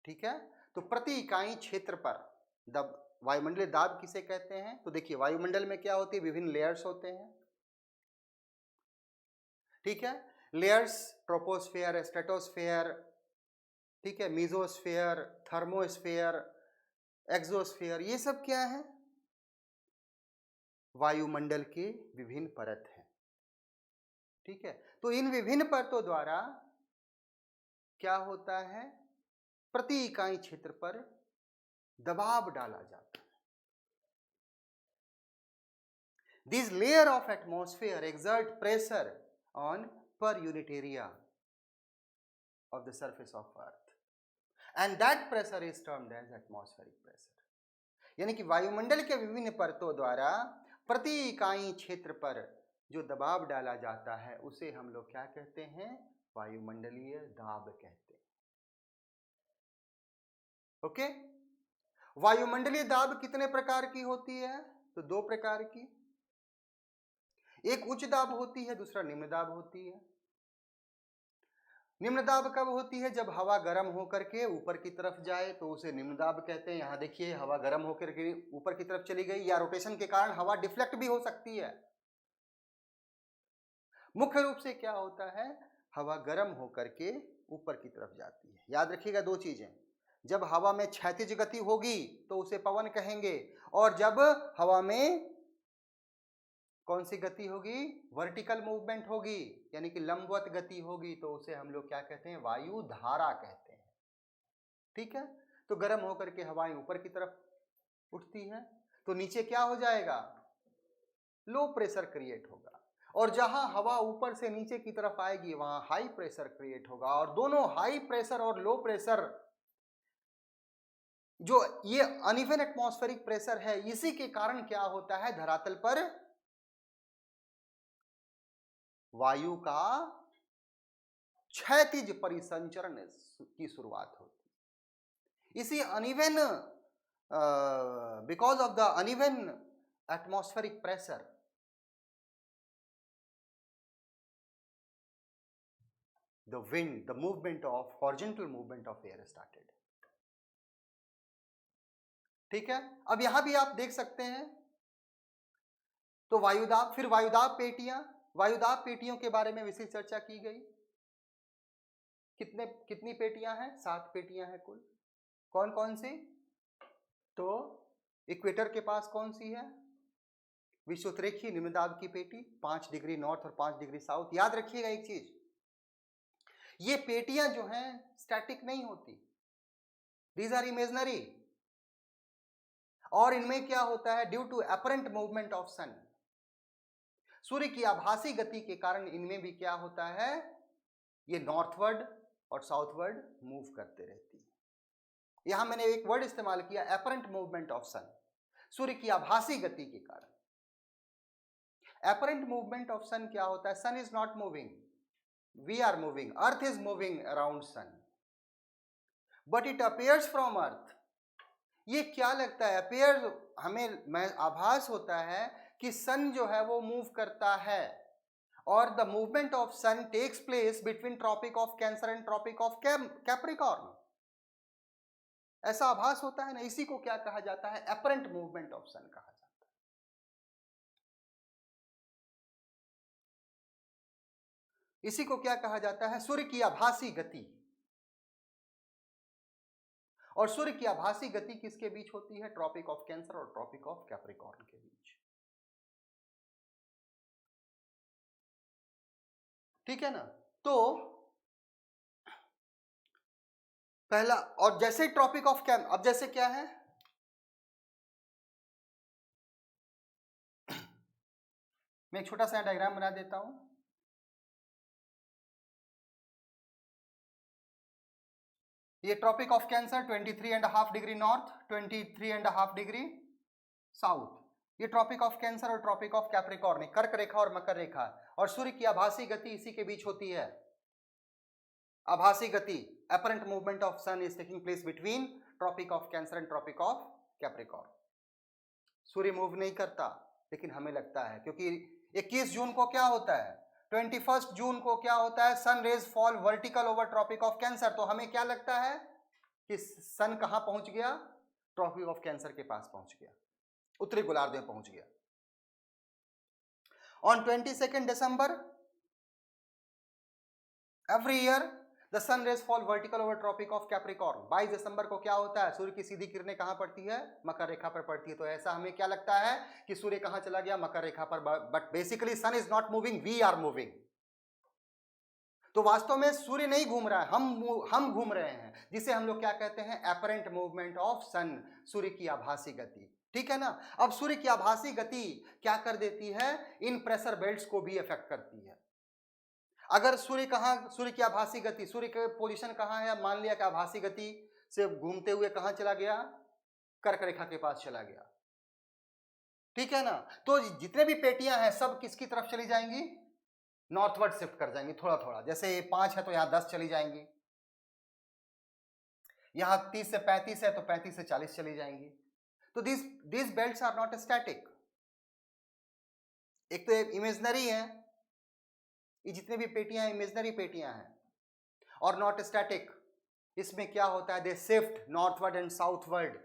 ठीक है, तो प्रति इकाई क्षेत्र पर वायुमंडलीय दाब किसे कहते हैं। तो देखिए वायुमंडल में क्या होती है, विभिन्न लेयर्स होते हैं। ठीक है, लेयर्स ट्रोपोस्फेयर, स्ट्रेटोस्फेयर, ठीक है, मीजोस्फेयर, थर्मोस्फेयर, एक्सोस्फेयर, ये सब क्या है, वायुमंडल के विभिन्न परत हैं। ठीक है, तो इन विभिन्न परतों द्वारा क्या होता है, प्रति इकाई क्षेत्र पर दबाव डाला जाता है। These layer of atmosphere exert pressure on per unit area of the surface of earth and that pressure is termed as atmospheric pressure। यानी कि वायुमंडल के विभिन्न परतों द्वारा प्रति इकाई क्षेत्र पर जो दबाव डाला जाता है उसे हम लोग क्या कहते हैं, वायुमंडलीय दाब कहते हैं। ओके, वायुमंडलीय दाब कितने प्रकार की होती है, तो 2 प्रकार की, एक उच्च दाब होती है, दूसरा निम्न दाब होती है। निम्न दाब कब होती है, जब हवा गर्म होकर के ऊपर की तरफ जाए तो उसे निम्न दाब कहते हैं। यहां देखिए हवा गर्म होकर के ऊपर की तरफ चली गई, या रोटेशन के कारण हवा डिफ्लेक्ट भी हो सकती है। मुख्य रूप से क्या होता है, हवा गर्म होकर के ऊपर की तरफ जाती है। याद रखिएगा 2 चीजें, जब हवा में क्षैतिज गति होगी तो उसे पवन कहेंगे, और जब हवा में कौन सी गति होगी, वर्टिकल मूवमेंट होगी, यानी कि लंबवत गति होगी, तो उसे हम लोग क्या कहते हैं, वायु धारा कहते हैं। ठीक है, तो गर्म होकर के हवाएं ऊपर की तरफ उठती है तो नीचे क्या हो जाएगा, लो प्रेशर क्रिएट होगा, और जहां हवा ऊपर से नीचे की तरफ आएगी वहां हाई प्रेशर क्रिएट होगा। और दोनों हाई प्रेशर और लो प्रेशर, जो ये अनइवन एटमॉस्फेरिक प्रेशर है, इसी के कारण क्या होता है, धरातल पर वायु का क्षैतिज परिसंचरण की शुरुआत होती। इसी uneven, because of the uneven atmospheric pressure, the wind, the movement of horizontal movement of air started। ठीक है, अब यहां भी आप देख सकते हैं तो वायुदाब, फिर वायुदाब पेटियों के बारे में विशेष चर्चा की गई। कितनी पेटियां हैं, 7 पेटियां हैं कुल। कौन कौन सी, तो इक्वेटर के पास कौन सी है, विषुवतरेखीय निम्न दाब की पेटी, 5 डिग्री नॉर्थ और 5 डिग्री साउथ। याद रखिएगा एक चीज, ये पेटियां जो हैं स्टैटिक नहीं होती, दीज आर इमेजिनरी। और इनमें क्या होता है, due to apparent movement of sun, सूर्य की आभासी गति के कारण इनमें भी क्या होता है, ये नॉर्थवर्ड और साउथवर्ड मूव करते रहती है। यहां मैंने एक वर्ड इस्तेमाल किया, अपरेंट मूवमेंट ऑफ सन, सूर्य की आभासी गति के कारण। अपरेंट मूवमेंट ऑफ सन क्या होता है, sun is not moving, we are moving, earth is moving around sun, but it appears from earth. ये क्या लगता है, अपेयर, हमें आभास होता है कि सन जो है वो मूव करता है, और the movement of sun takes place between tropic of cancer and tropic of capricorn. ऐसा आभास होता है ना, इसी को क्या कहा जाता है, अपरेंट मूवमेंट ऑफ सन कहा जाता है। इसी को क्या कहा जाता है, सूर्य की आभासी गति। और सूर्य की आभासी गति किसके बीच होती है, ट्रॉपिक ऑफ कैंसर और ट्रॉपिक ऑफ कैप्रिकॉर्न के बीच। ठीक है ना, तो पहला, और जैसे ट्रॉपिक ऑफ कैम, अब जैसे क्या है, मैं एक छोटा सा डायग्राम बना देता हूं। ये tropic of cancer 23.5 degree north, 23.5 degree south. ये ट्रॉपिक ऑफ कैंसर और ट्रॉपिक ऑफ कैप्रिकॉर्न, कर्क रेखा और मकर रेखा, और सूर्य की आभासी गति इसी के बीच होती है। आभासी गति, apparent movement of sun is taking place between tropic of cancer and tropic of capricorn. सूर्य मूव नहीं करता, लेकिन हमें लगता है, क्योंकि 21 जून को क्या होता है, 21 जून को क्या होता है, sun rays fall vertical over tropic of cancer. तो हमें क्या लगता है कि सन कहां पहुंच गया, ट्रॉपिक ऑफ कैंसर के पास पहुंच गया, उत्तरी गोलार्ध में पहुंच गया। On 22 December every year the sun rays fall vertical over tropic of capricorn. 22 दिसंबर को क्या होता है, सूर्य की सीधी किरणें कहां पड़ती है, मकर रेखा पर पड़ती है। तो ऐसा हमें क्या लगता है कि सूर्य कहां चला गया, मकर रेखा पर, but basically sun is not moving, we are moving. तो वास्तव में सूर्य नहीं घूम रहा है, हम घूम रहे हैं, जिसे हम लोग क्या कहते हैं, अपरेंट मूवमेंट ऑफ सन, सूर्य की आभासी गति। ठीक है ना। अब सूर्य की आभासी गति क्या कर देती है, इन प्रेशर बेल्ट्स को भी इफेक्ट करती है। अगर सूर्य की आभासी गति, सूर्य के पोजीशन कहां है, मान लिया कि आभासी गति से घूमते हुए कहां चला गया, कर्क रेखा के पास चला गया। ठीक है ना। तो जितने भी पेटियां हैं सब किसकी तरफ चली जाएंगी, नॉर्थवर्ड शिफ्ट कर जाएंगी थोड़ा थोड़ा। जैसे ये 5 है तो यहां 10 चली जाएंगी, यहां 30 से 35 है तो 35 से 40 चली जाएंगी। तो this belts are not static. एक तो इमेजनरी है, ये जितने भी पेटियां इमेजनरी पेटियां हैं, और नॉट स्टैटिक। इसमें क्या होता है, they shift northward and southward.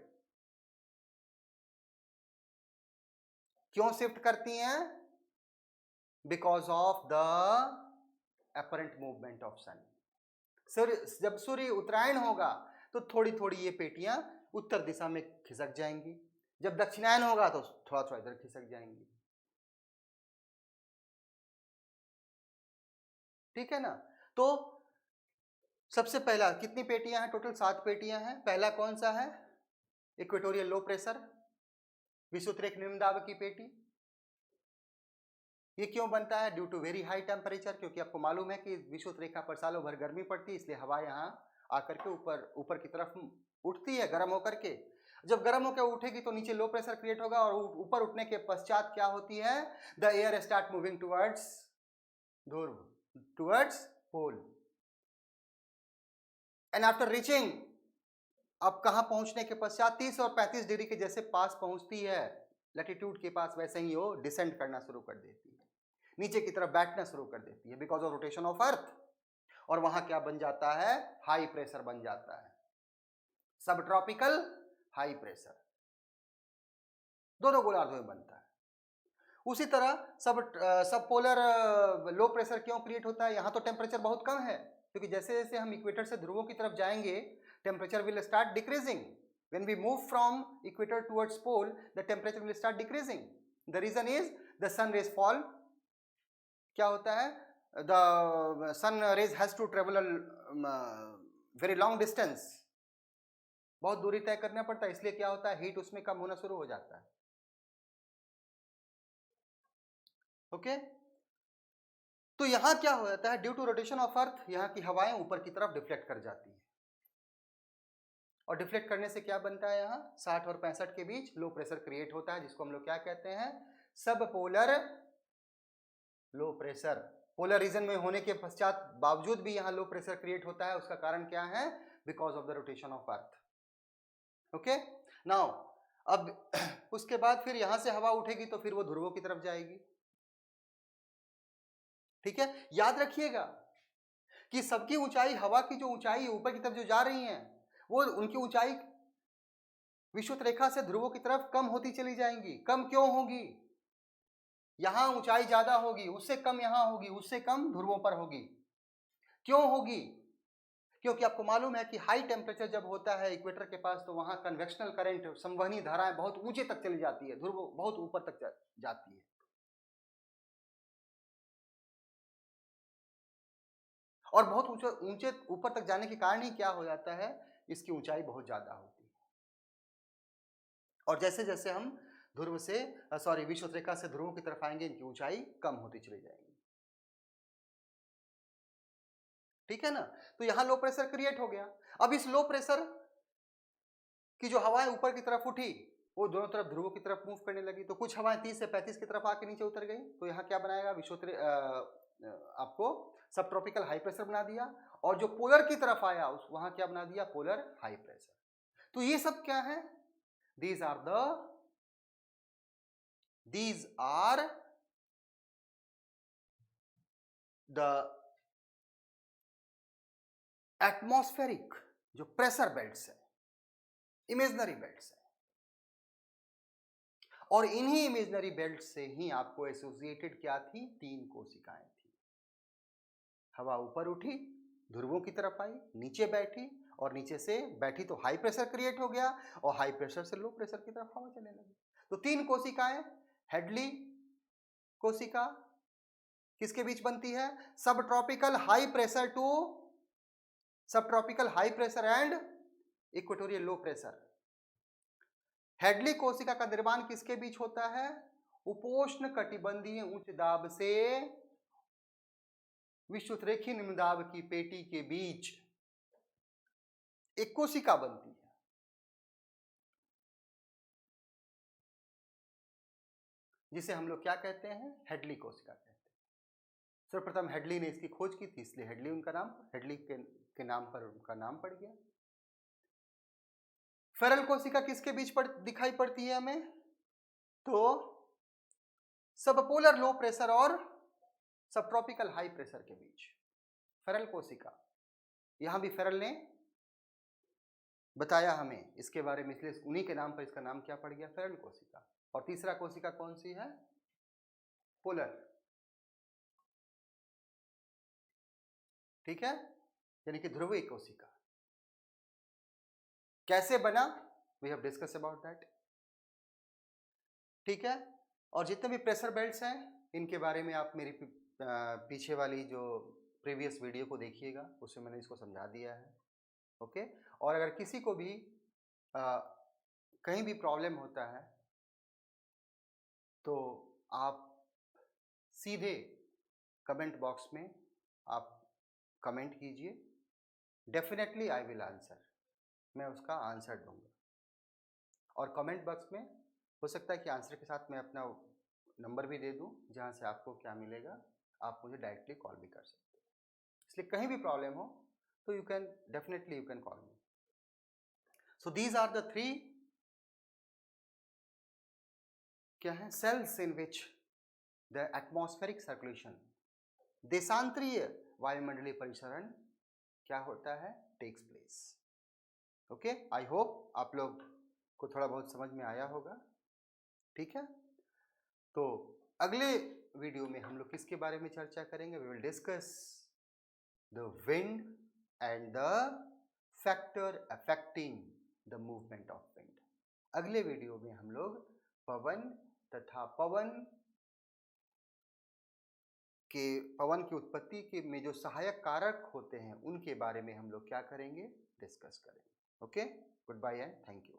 क्यों शिफ्ट करती हैं, because of the apparent movement of sun. जब सूर्य उत्तरायण होगा तो थोड़ी थोड़ी ये पेटियां उत्तर दिशा में खिसक जाएंगी, जब दक्षिणायन होगा तो थोड़ा थोड़ा इधर खिसक जाएंगी। ठीक है ना। तो सबसे पहला कितनी पेटियां हैं, टोटल 7 पेटियां हैं। पहला कौन सा है, इक्वेटोरियल लो प्रेशर, विषुवत निम्न दाब की पेटी। ये क्यों बनता है, due to very high temperature, क्योंकि आपको मालूम है कि विषुवत रेखा पर सालों भर गर्मी पड़ती है, इसलिए हवा यहाँ आकर के ऊपर की तरफ उठती है गर्म होकर के। जब गर्म होकर उठेगी तो नीचे लो प्रेशर क्रिएट होगा, और ऊपर उठने के पश्चात क्या होती है, the air start moving towards ध्रुव, towards pole, and after reaching, अब कहां पहुंचने के पश्चात 30 और 35 डिग्री के जैसे पास पहुंचती है लैटिट्यूड के पास, वैसे ही वो डिसेंड करना शुरू कर देती है, नीचे की तरफ बैठना शुरू कर देती है, बिकॉज ऑफ रोटेशन ऑफ अर्थ। और वहां क्या बन जाता है, हाई प्रेशर बन जाता है, सब ट्रॉपिकल हाई प्रेशर, दोनों गोलार्धों में बनता है। उसी तरह सब पोलर लो प्रेशर क्यों क्रिएट होता है, यहां तो टेम्परेचर बहुत कम है, क्योंकि जैसे जैसे हम इक्वेटर से ध्रुवों की तरफ जाएंगे temperature will start decreasing. When we move from equator towards pole, the temperature will start decreasing. The reason is the sun rays fall. क्या होता है, the sun rays has to travel a very long distance. बहुत दूरी तय करना पड़ता है, इसलिए क्या होता है, हीट उसमें कम होना शुरू हो जाता है। ओके तो यहां क्या हो जाता है, due to rotation of earth यहां की हवाएं ऊपर की तरफ डिफ्लेक्ट कर जाती है, और डिफ्लेक्ट करने से क्या बनता है, यहाँ 60 और 65 के बीच लो प्रेशर क्रिएट होता है, जिसको हम लोग क्या कहते हैं, सब polar low pressure. Polar region में होने के पश्चात बावजूद भी यहाँ लो प्रेशर क्रिएट होता है, उसका कारण क्या है, because of the rotation of earth. Okay now अब उसके बाद फिर यहां से हवा उठेगी तो फिर वो ध्रुवों की तरफ जाएगी। ठीक है, याद रखिएगा कि सबकी ऊंचाई, हवा की जो ऊंचाई ऊपर की तरफ जो जा रही है, वो उनकी ऊंचाई विषुवत रेखा से ध्रुवों की तरफ कम होती चली जाएंगी। कम क्यों होगी, यहां ऊंचाई ज्यादा होगी, उससे कम यहां होगी, उससे कम ध्रुवों पर होगी। क्यों होगी, क्योंकि आपको मालूम है कि हाई टेम्परेचर जब होता है इक्वेटर के पास, तो वहां कन्वेक्शनल करंट, संवहनी धाराएं बहुत ऊंचे तक चली जाती है, ध्रुव बहुत ऊपर तक जाती है, और बहुत ऊंचे ऊपर तक जाने के कारण ही क्या हो जाता है, इसकी ऊंचाई बहुत ज्यादा होती है। और जैसे जैसे हम ध्रुव से विषुवत रेखा से ध्रुवों की तरफ आएंगे, इनकी ऊंचाई कम होती चली जाएगी। ठीक है ना। तो यहां लो प्रेशर क्रिएट हो गया। अब इस लो प्रेशर की जो हवाएं ऊपर की तरफ उठी वो दोनों तरफ ध्रुवों की तरफ मूव करने लगी, तो कुछ हवाएं 30 से 35 की तरफ आके नीचे उतर गई। तो यहाँ क्या बनाएगा, आपको सब ट्रॉपिकल हाई प्रेशर बना दिया, और जो पोलर की तरफ आया उस वहां क्या बना दिया, पोलर हाई प्रेशर। तो ये सब क्या है, these are the एटमॉस्फेरिक जो प्रेशर बेल्ट्स है, इमेजनरी बेल्ट्स है, और इन्हीं इमेजनरी बेल्ट से ही आपको एसोसिएटेड क्या थी, 3 कोशिकाएं थी। हवा ऊपर उठी, ध्रुवों की तरफ आई, नीचे बैठी, और नीचे से बैठी तो हाई प्रेशर क्रिएट हो गया, और हाई प्रेशर से लो प्रेशर की तरफ हवा चलने लगी। तो 3 कोशिकाएं, हेडली कोशिका किसके बीच बनती है, sub tropical high pressure to sub tropical high pressure and equatorial low pressure. Hadley कोशिका का निर्माण किसके बीच होता है, उपोष्ण कटिबंधीय उच्च दाब से विषुवतरेखीय निम्न दाब की पेटी के बीच एक कोशिका बनती है, जिसे हम लोग क्या कहते हैं, हेडली कोशिका कहते हैं। सर्वप्रथम हेडली ने इसकी खोज की थी, इसलिए हेडली उनका नाम, हेडली के नाम पर उनका नाम पड़ गया। फेरल कोशिका किसके बीच दिखाई पड़ती है हमें, तो सबपोलर लो प्रेशर और सब ट्रॉपिकल हाई प्रेशर के बीच फेरल कोशिका। यहां भी फेरल ने बताया हमें इसके बारे में, इसलिए उन्हीं के नाम पर इसका नाम क्या पड़ गया, फेरल कोशिका। और तीसरा कोशिका कौन सी है, पोलर। ठीक है, यानी कि ध्रुवीय कोशिका। कैसे बना, we have discuss about that. ठीक है, और जितने भी प्रेशर बेल्ट्स हैं इनके बारे में आप मेरी पीछे वाली जो प्रीवियस वीडियो को देखिएगा, उसमें मैंने इसको समझा दिया है। ओके, और अगर किसी को भी कहीं भी प्रॉब्लम होता है तो आप सीधे कमेंट बॉक्स में आप कमेंट कीजिए, डेफिनेटली आई विल आंसर, मैं उसका आंसर दूंगा। और कमेंट बॉक्स में हो सकता है कि आंसर के साथ मैं अपना नंबर भी दे दूं, जहां से आपको क्या मिलेगा, आप मुझे डायरेक्टली कॉल भी कर सकते हैं। इसलिए कहीं भी प्रॉब्लम हो तो you can call me. So these are the 3 क्या है, cells in which the atmospheric circulation, देशांतरीय वायुमंडलीय परिसरण क्या होता है, takes place. Okay, I hope आप लोग को थोड़ा बहुत समझ में आया होगा। ठीक है, तो अगले वीडियो में हम लोग किसके बारे में चर्चा करेंगे, we will discuss the wind and the factor affecting the movement of wind. अगले वीडियो में हम लोग पवन तथा पवन की उत्पत्ति के में जो सहायक कारक होते हैं उनके बारे में हम लोग क्या करेंगे, डिस्कस करेंगे। Okay, good bye and thank you.